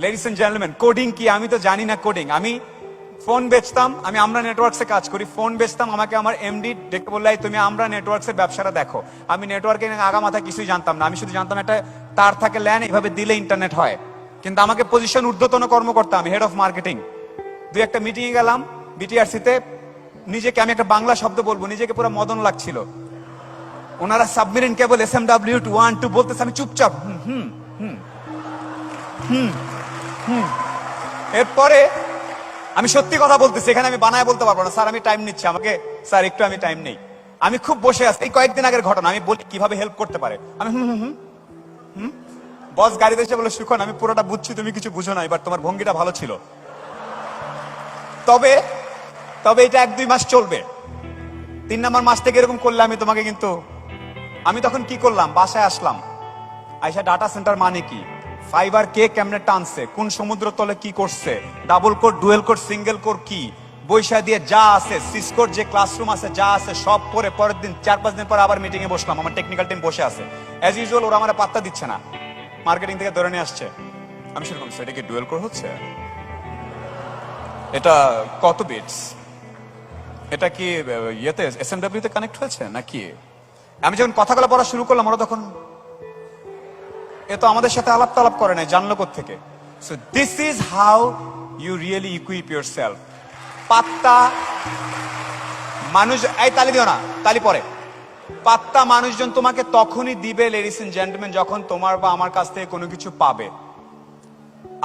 Ladies and gentleman, coding কি আমি তো জানি না কোডিং। আমি ফোন বেচতাম, আমরা নেটওয়ার্কসে কাজ করি, ফোন বেচতাম, আমাকে আমার এমডি ডেকে বললে তুমি আমরা নেটওয়ার্কসের ব্যবসাটা দেখো। আমি নেটওয়ার্কে আগা মাথা কিছুই জানতাম না, আমি শুধু জানতাম একটা তার থাকে ল্যান, এইভাবে দিলে ইন্টারনেট হয়। কিন্তু আমাকে পজিশন ঊর্ধ্বতন কর্মকর্তা, আমি হেড অফ মার্কেটিং। দুই একটা মিটিং এ গেলাম বিটিআরসিতে, নিজেকে আমি একটা বাংলা শব্দ বলবো, নিজেকে পুরো মদন লাগছিল। ওনারা সাবমেরিন কেবল SMW 1 2 বলতেছে, আমি চুপচাপ এরপরে আমি সত্যি কথা বলতেছি, এখানে আমি বানায় বলতে পারবো না, স্যার আমি টাইম নিচ্ছি, আমাকে স্যার একটু আমি টাইম নেই। আমি খুব বসে আছি, এই কয়েকদিন আগের ঘটনা, আমি বলি কিভাবে হেল্প করতে পারে। আমি বস গাড়িতে এসে বলে, সুখন আমি পুরোটা বুঝছি, তুমি কিছু বুঝো না, এবার তোমার ভঙ্গিটা ভালো ছিল, তবে এটা 1-2 মাস চলবে, 3 নম্বর মাস থেকে এরকম করলে আমি তোমাকে কিন্তু। আমি তখন কি করলাম, বাসায় আসলাম, আইসা ডাটা সেন্টার মানে কি, ফাইবার কে কেমনে টানছে, কোন সমুদ্র তলে কি করছে, double core dual core single core কি, বৈশা দিয়ে যা আছে, সিসকোর যে ক্লাসরুম আছে যা আছে সব পরে পরের দিন 4-5 দিন পর আবার মিটিং এ বসলাম, আমার টেকনিক্যাল টিম বসে আছে অ্যাজ ইউজুয়াল, ওরা আমার পাত্তা দিচ্ছে না, মার্কেটিং থেকে ধরে নিয়ে আসছে। আমি সেরকম, সেটা কি ডুয়েল কোর হচ্ছে, এটা কত বিটস, এটা কি ইয়েতে SMW তে কানেক্ট হয়েছে নাকি। আমি যখন কথাগুলো পড়া শুরু করলাম, ওরা তখন এ তো আমাদের সাথে আলাপ তালাপ করে নাই, জানলো কোত্থেকে। So this is how you really equip yourself. পাত্তা মানুষ, এই তালি দিও না, তালি পরে। পাত্তা মানুষজন তোমাকে তখনই দিবে লেডিস এন্ড জেন্টলম্যান, যখন তোমার বা আমার কাছ থেকে কোনো কিছু পাবে।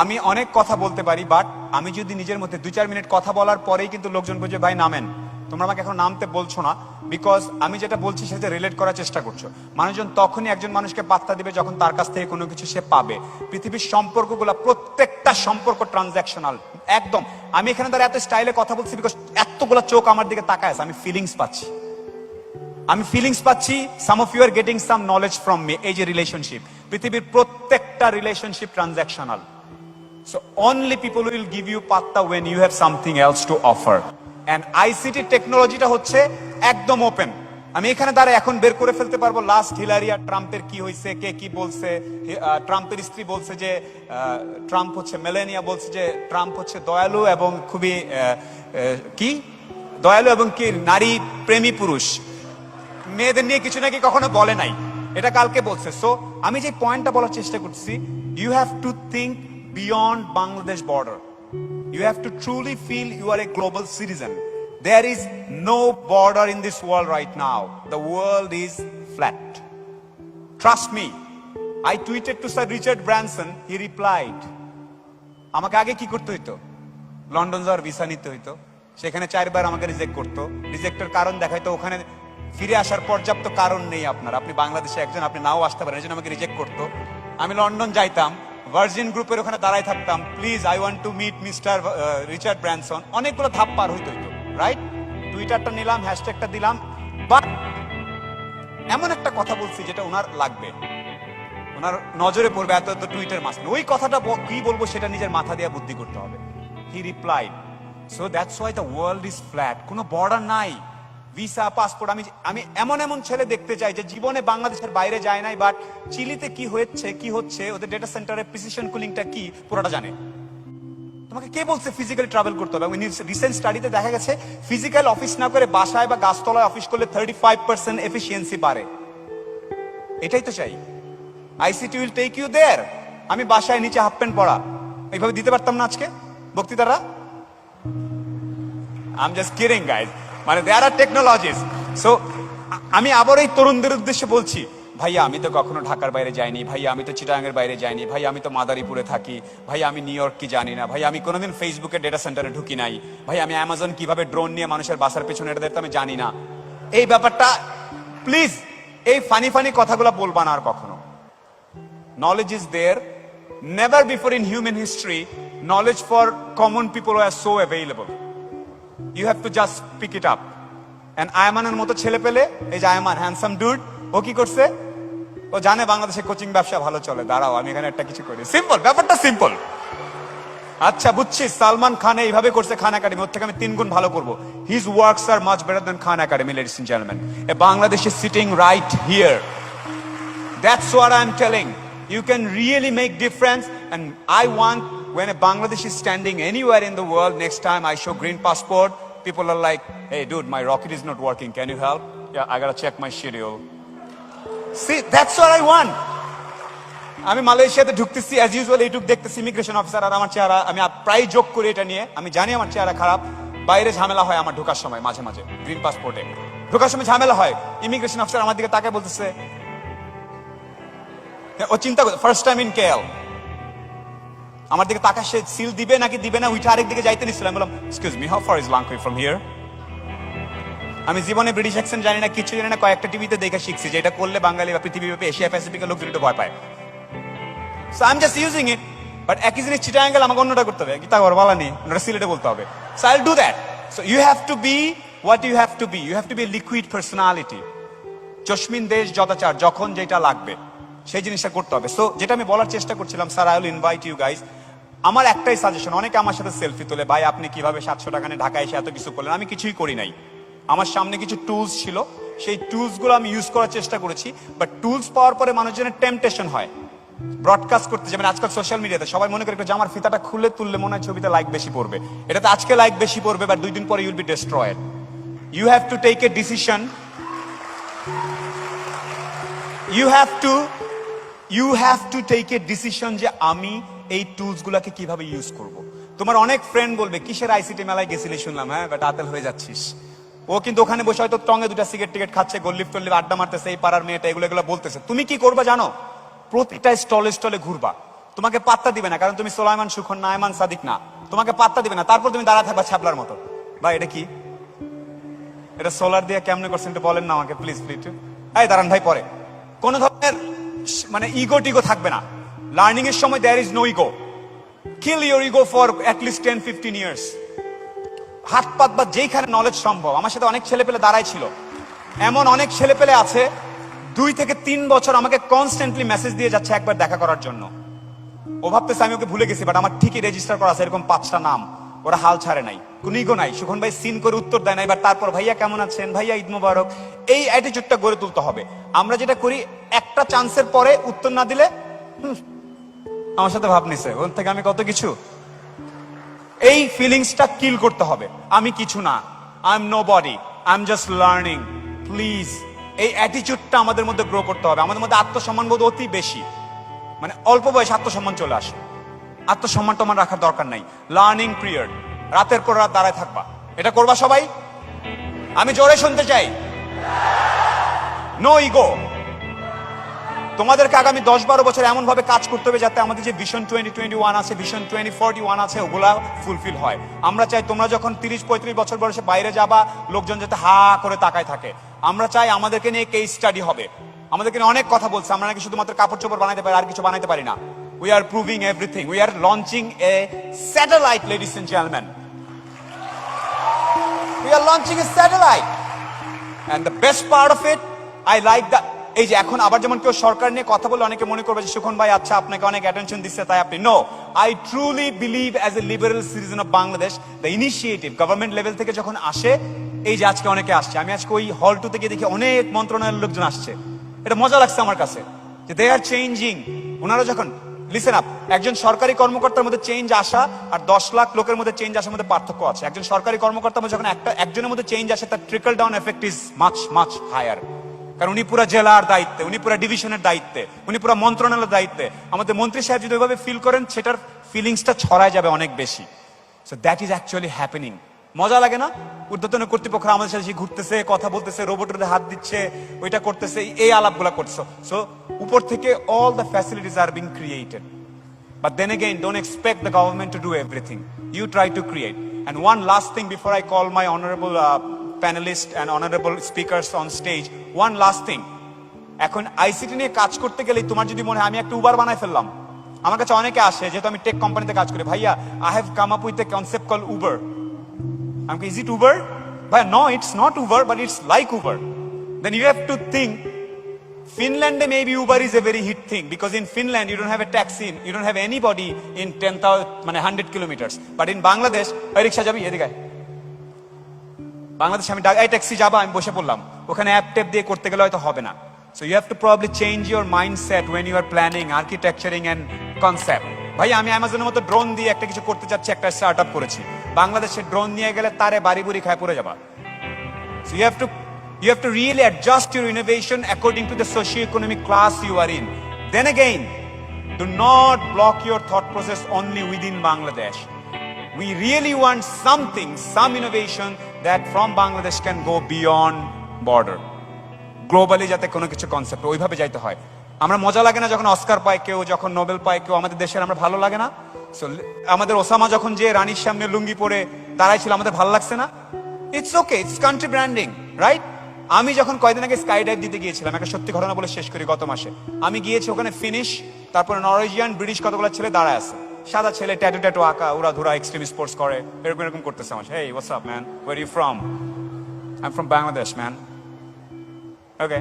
আমি অনেক কথা বলতে পারি, বাট আমি যদি নিজের মধ্যে 2-4 মিনিট কথা বলার পরেই কিন্তু লোকজন বলছে ভাই নামেন, তোমরা আমাকে এখন নামতে বলছো না, বিকজ আমি যেটা বলছি সেটা রিলেট করার চেষ্টা করছো। মানুষজন তখনই একজন মানুষকে পাত্তা দিবে যখন তার কাছ থেকে কোনো কিছু সে পাবে। পৃথিবীর সম্পর্কগুলো, প্রত্যেকটা সম্পর্ক ট্রানজাকশনাল একদম। আমি এখানে তার এত স্টাইলে কথা বলছি বিকজ এতগুলো চোখ আমার দিকে তাকায় আছে, আমি ফিলিংস পাচ্ছি। Some of you are getting some knowledge from me. এই যে রিলেশনশিপ, পৃথিবীর প্রত্যেকটা relationship transactional. So only people will give you patta when you have something else to offer. And ICT টেকনোলজিটা হচ্ছে একদম ওপেন। আমি এখানে দাঁড়ায় এখন বের করে ফেলতে পারবো লাস্ট হিলারিয়া ট্রাম্পের কি হয়েছে, কে কি বলছে। ট্রাম্পের স্ত্রী বলছে যে ট্রাম্প হচ্ছে, মেলেনিয়া বলছে যে ট্রাম্প হচ্ছে দয়ালু এবং খুবই কি দয়ালু এবং কি নারী প্রেমী পুরুষ, মেয়েদের নিয়ে কিছু নাকি কখনো বলে নাই, এটা কালকে বলছে। সো আমি যে পয়েন্টটা বলার চেষ্টা করছি, you have to think beyond Bangladesh border. You have to truly feel you are a global citizen. There is no border in this world right now. The world is flat. Trust me. I tweeted to Sir Richard Branson. He replied. আমাকে আগে কি করতে হইতো, London যাওয়ার visa নিতে হইতো, সেখানে 4 বার আমাকে রিজেক্ট করতো, রিজেক্টের কারণ দেখাইতো, ওখানে ফিরে আসার পর্যাপ্ত কারণ নেই আপনার, আপনি বাংলাদেশে একজন, আপনি নাও আসতে পারেন, এজন্য আমাকে রিজেক্ট করতো। আমি লন্ডন যাইতাম, ভার্জিন গ্রুপের ওখানে দাঁড়াই থাকতাম, please I want to meet Mister Richard Branson, অনেকগুলো ধাপ পার হইতো, রাইট। টুইটারটা নিলাম, হ্যাশট্যাগটা দিলাম, বাট এমন একটা কথা বলছি যেটা ওনার লাগবে, ওনার নজরে পড়বে, এত এত টুইটার মাঝখানে ওই কথাটা কি বলবো সেটা নিজের মাথা দিয়ে বুদ্ধি করতে হবে। হি replied, so that's why the world is flat, কোনো বর্ডার নাই, ভিসা পাসপোর্ট। আমি এমন ছেলে দেখতে চাই যে জীবনে বাংলাদেশের বাইরে যায় নাই, বাট চিলিতে কি হচ্ছে ওদের ডেটা সেন্টারে প্রিসিশন কুলিংটা কি পুরোটা জানে। তোমাকে কে বলছে ফিজিক্যালি ট্রাভেল করতে হবে? রিসেন্ট স্টাডিতে দেখা গেছে ফিজিক্যাল অফিস না করে বাসায় বা গাছতলায় অফিস করলে 35% এফিসিয়েন্সি বাড়ে। এটাই তো চাই। ICT will take you there. আমি বাসায় নিচে হাফ প্যান্ট পরা এইভাবে দিতে পারতাম না আজকে বক্তৃতারা। I am just kidding guys, মানে দেয়ার আর টেকনোলজিস। সো আমি আবার এই তরুণদের উদ্দেশ্যে বলছি, ভাইয়া আমি তো কখনো ঢাকার বাইরে যাইনি, ভাইয়া আমি তো চিটাগাংয়ের বাইরে যাইনি, ভাই আমি তো মাদারীপুরে থাকি, ভাই আমি নিউ ইয়র্ক কি জানি না, ভাই আমি কোনোদিন ফেসবুকের ডেটা সেন্টারে ঢুকি নাই, ভাই আমি অ্যামাজন কিভাবে ড্রোন নিয়ে মানুষের বাসার পেছনে এটা দেখতে আমি জানি না। এই ব্যাপারটা প্লিজ, এই ফানি কথাগুলো বলবা না আর কখনো। Knowledge is there, never before in human history knowledge for common people were so available. You have to just pick it up. And আয়মানের মতো ছেলে পেলে, এই যে আয়মান হ্যান্ডসাম ডুড, ও কি করছে, ও জানে বাংলাদেশে কোচিং ব্যবসা ভালো চলে, দাঁড়াও আমি এখানে একটা কিছু করি। সিম্পল, ব্যাপারটা সিম্পল। আচ্ছা বুঝছি, সালমান খান এইভাবে করছে খান একাডেমি, ওর থেকে আমি 3 গুণ ভালো করবো। His works are much better than Khan Academy, ladies and gentleman. A Bangladesh is sitting right here. That's what I'm telling. You can really make difference And I want, when a Bangladeshi is standing anywhere in the world, next time I show green passport, people are like, hey dude, my rocket is not working, can you help? Yeah, I gotta check my schedule. See, that's what I want. আমি মালয়েশিয়াতে ঢুকতেছি as usual, এইটুক দেখতেছি immigration officer আর আমার চেহারা, আমি প্রায় যোগ করি এটা নিয়ে, আমি জানি আমার চেহারা খারাপ, বাইরে ঝামেলা হয় আমার ঢোকার সময়, মাঝে মাঝে গ্রিন পাসপোর্টে ঢোকার সময় ঝামেলা হয়, ইমিগ্রেশন অফিসার আমার দিকে তাকায় বলতেছে, ও চিন্তা করে ফার্স্ট টাইম ইন কেএল, আমার দিকে তাকা, সে সিল দিবে নাকি দিবে না, উঠে আরেক দিকে যাইতে নিচ্ছিলাম, বললাম excuse me, how far is লাংকুই ফ্রম হিয়ার? আমি জীবনে ব্রিটিশ অ্যাকসেন্ট জানি না, কিছু জানি না, কয়েকটা টিভিতে দেখে শিখছি যে এটা করলে বাঙালি বা পৃথিবীব্যাপী এশিয়া প্যাসিফিকের লোকজন একটু ভয় পায়। So I'm just using it, but একই জিনিস চিটাগাং গেলে আমাকে অন্যটা করতে হবে, গীতা ঘর বলা নেই, ওটা সিলেটে বলতে হবে। So I'll do that. So you have to be what you have to be. You have to be a liquid personality. চশমিন দেশ যথাচার, যখন যেটা লাগবে সেই জিনিসটা করতে হবে। সো যেটা আমি বলার চেষ্টা করছিলাম, sir I will invite you guys. আমার একটাই সাজেশন, অনেকে আমার সাথে সেলফি তোলে, ভাই আপনি কিভাবে 700 টাকা নিয়ে ঢাকায় এসে এত কিছু করলেন? আমি কিছুই করি নাই, আমার সামনে কিছু টুলস ছিল, সেই টুলস গুলো আমি ইউজ করার চেষ্টা করেছি। বাট টুলস পাওয়ার পরে মানুষজনের টেম্পটেশন হয় ব্রডকাস্ট করতে, যেমন আজকাল সোশ্যাল মিডিয়াতে সবাই মনে করে যে আমার ফিতাটা খুলে তুললে মনে হয় ছবিতে লাইক বেশি পড়বে, এটাতে আজকে লাইক বেশি পড়বে, বাট 2 দিন পরে you'll be destroyed. You have to take a decision, you have to take a decision যে আমি এই টুলস গুলাকে কিভাবে ইউজ করব। তোমার অনেক ফ্রেন্ড বলবে কিসের আইসিটি মেলায় গেছিলি শুনলাম, হ্যাঁ বাট আতেল হয়ে যাচ্ছিস। ও কিন্তু ওখানে বসে হয়তো টঙ্গে 2টা সিগারেট টিকেট খাচ্ছে, গল্লিপ টল্লিপ আড্ডা মারতেছে, এই পাড়ার মেয়েটা এগুলো বলতেছে। তুমি কি করবা জানো? প্রতিটা স্টলে স্টলে ঘুরবা, তোমাকে পাত্তা দিবে না, কারণ তুমি সোলাইমান সুখন না, আয়মান সাদিক না, তোমাকে পাত্তা দিবে না। তারপর তুমি দাঁড়া থাকবা ছাপলার মতো। ভাই এটা কি, এটা সোলার দিয়ে কেমনে করছেন একটু বলেন না আমাকে প্লিজ প্লিজ। এই দাঁড়ান ভাই, পরে কোন ধরনের মানে ইগো টিগো থাকবে না। লার্নিং এর সময় there is no ego. Kill your ego for at least 10-15 years. হাত পাত বা যেইখানে নলেজ সম্ভব। আমার সাথে অনেক ছেলে পেলে দাঁড়াই ছিল, এমন অনেক ছেলে পেলে আছে 2 থেকে 3 বছর আমাকে কনস্ট্যান্টলি মেসেজ দিয়ে যাচ্ছে একবার দেখা করার জন্য। ও ভাবতেছে আমি ওকে ভুলে গেছি, বাট আমার ঠিকই রেজিস্টার করা আছে এরকম 5টা নাম। ওরা হাল ছাড়ে নাই, কোনো ইগো নাই। সুখন ভাই সিন করে উত্তর দেয় নাই, বাট তারপর ভাইয়া কেমন আছেন, ভাইয়া ঈদ মুবারক, এই অ্যাটিটিউডটা গড়ে তুলতে হবে। আমরা যেটা করি, একটা চান্সের পরে উত্তর না দিলে আমার সাথে ভাব নিছে, ওর থেকে আমি কত কিছু, এই ফিলিংসটা কিল করতে হবে। আমি কিছু না, I am nobody, I am just learning. Please এই অ্যাটিটিউডটা আমাদের মধ্যে গ্রো করতে হবে। আমাদের মধ্যে আত্মসম্মান বোধ অতি বেশি, মানে অল্প বয়সে আত্মসম্মান চলে আসে। আত্মসম্মান টমান রাখার দরকার নাই। লার্নিং পিরিয়ড, রাতের পর রাত দাঁড়ায় থাকবা, এটা করবা সবাই। আমি জোরে শুনতে চাই, নো ইগো। তোমাদেরকে আগামী 10-12 বছর এমন ভাবে কাজ করতে হবে যাতে আমাদের যে ভিশন 2021 আছে, ভিশন 2041 আছে, ওগুলা ফুলফিল হয়। আমরা চাই তোমরা যখন 30-35 বছর বয়সে বাইরে যাবা, লোকজন যাতে হা করে তাকায় থাকে। আমরা চাই আমাদেরকে নিয়ে কেস স্টাডি হবে। আমাদেরকে নিয়ে অনেক কথা বলছে, আমরা নাকি শুধুমাত্র কাপড় চোপড় বানাইতে পারি, আর কিছু বানাইতে পারি না। We are proving everything. We are launching a satellite, ladies and gentlemen. We are launching a satellite. And the best part of it, I like that. এই যে এখন আবার যেমন কেউ সরকার নিয়ে কথা বলে, অনেকে মনে করবে যে সুখন ভাই আচ্ছা আপনাকে অনেক অ্যাটেনশন দিচ্ছে তাই আপনি। No, I truly believe as a liberal citizen of Bangladesh, the initiative government level থেকে যখন আসে, এই যে আজকে অনেকে আসছে, আমি আজকে ওই হল 2 থেকে দেখি অনেক মন্ত্রণালয়ের লোকজন আসছে। এটা মজা লাগছে আমার কাছে যে দে আর চেঞ্জিং। ওনারা যখন লিসেন আপ, একজন সরকারি কর্মকর্তার মধ্যে চেঞ্জ আসা আর 10 লাখ লোকের মধ্যে চেঞ্জ আসার মধ্যে পার্থক্য আছে। একজন সরকারি কর্মকর্তার মধ্যে যখন একজনের মধ্যে চেঞ্জ আসে, তার trickle down effect is much much higher. কারণ উনি পুরো জেলার দায়িত্বে, উনি পুরো ডিভিশনের দায়িত্বে, উনি পুরো মন্ত্রণালয়ের দায়িত্বে। আমাদের মন্ত্রী সাহেব যদি ওইভাবে ফিল করেন, সেটার ফিলিংসটা ছড়ায় যাবে অনেক বেশি। So that is actually happening. মজা লাগে না? ঊর্ধ্বতন কর্তৃপক্ষ আমাদের সাথে ঘুরতেছে, কথা বলতেছে, রোবটের হাত দিচ্ছে, ওইটা করতেছে, এই আলাপগুলা করছে। সো উপর থেকে all the facilities are being created. But then again, don't expect the government to do everything. You try to create. And one last thing before I call my honorable panelists and honorable speakers on stage, one last thing. এখন ICT নিয়ে কাজ করতে গেলে তোমার যদি মনে হয় আমি একটা উবার বানাই ফেললাম, আমার কাছে অনেকে আসে, যেহেতু আমি টেক কোম্পানিতে কাজ করি, ভাইয়া I have come up with a concept called Uber. I'm like, is it Uber? But no, it's not Uber, but it's like Uber. Then you have to think, Finland maybe Uber is a very hit thing, because in Finland you don't have a taxi, you don't have anybody in 10,000 মানে 100 kilometers. But in Bangladesh, ওই রিকশা যাবি এদিকে, বাংলাদেশে আমি এই taxi যাবা, আমি বসে পড়লাম, ওখানে অ্যাপ ট্যাপ দিয়ে করতে গেলে হয়তো হবে না। So you have to probably change your mindset when you are planning, architecturing and concept. ভাই আমি অ্যামাজনের মতো ড্রোন দিয়ে একটা কিছু করতে চাচ্ছি, একটা স্টার্ট আপ করেছি, বাংলাদেশে ড্রোন নিয়ে গেলে তারে বাড়ি বুড়ি খায় পড়ে যাবা। So you have to really adjust your innovation according to the socio-economic class you are in. Then again, do not block your thought process only within Bangladesh. We really want something, some innovation that from Bangladesh can go beyond border. Globally যাতে কোনো কিছু concept ওইভাবে যাইতে হয়। আমরা মজা লাগে না যখন অস্কার পায় কেউ, যখন নোবেল পায় কেউ, আমাদের দেশের আমরা ভালো লাগে না? সো আমাদের ওসামা যখন যে রানীর সামনে লুঙ্গি পরে দাঁড়াই ছিল, আমাদের ভালো লাগছে না? It's okay, it's country branding, right? আমি যখন কয়েকদিন আগে স্কাই ডাইভ দিতে গিয়েছিলাম, একটা সত্যি ঘটনা বলে শেষ করি, গত মাসে আমি গিয়েছি ওখানে, ফিনিশ, তারপরে নরওয়েজিয়ান, ব্রিটিশ কতগুলো ছেলে দাঁড়ায় আছে, সাদা ছেলে, ট্যাটু ট্যাটু আঁকা, ওরা ধরা এক্সট্রিম স্পোর্টস করে, এরকম এরকম করতেছে আমার। Hey what's up man, where you from? I am from Bangladesh man. Okay,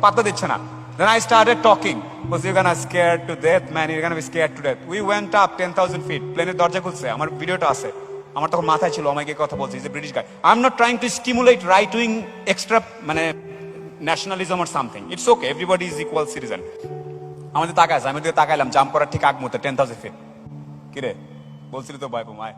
পাত্তা দিচ্ছে না। Then I started talking. Was you're gonna scared to death, man? You're gonna be scared to death. We went up 10,000 feet. প্লেনের দরজা খুলছে, আমার ভিডিওটা আছে। আমার তখন মাথায় ছিল, আমাকে কথা বলছে, is a British guy. I am not trying to stimulate right wing extra মানে nationalism or something. It's okay, everybody is equal citizen. আমাদের তাকায়, আমি ওদিকে তাকাইলাম, জাম্প করার ঠিক আগ মুহূর্তে 10,000 ফিট। কিরে বলছিলি তো ভয় পামায়।